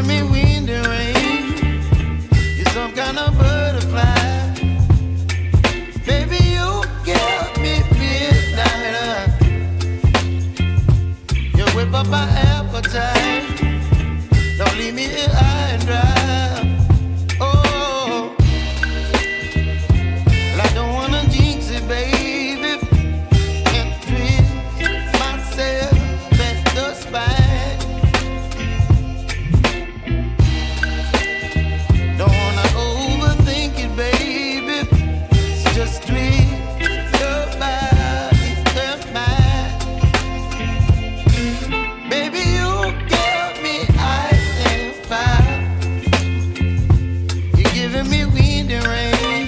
giving me wind and rain. You're some kind of butterfly. Baby, you give me midnight. You whip up my appetite. Don't leave me here high and dry. Oh, well, I don't wanna jinx it, baby, and twist myself at the spine. Don't wanna overthink it, baby. It's just twist your body and mine. Baby, you give me ice and fire. You're giving me wind and rain.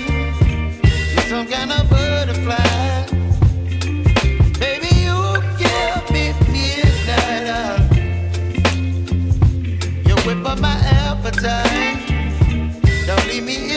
You're some kind of butterfly. Baby, you give me midnight. You whip up my appetite. Don't leave me here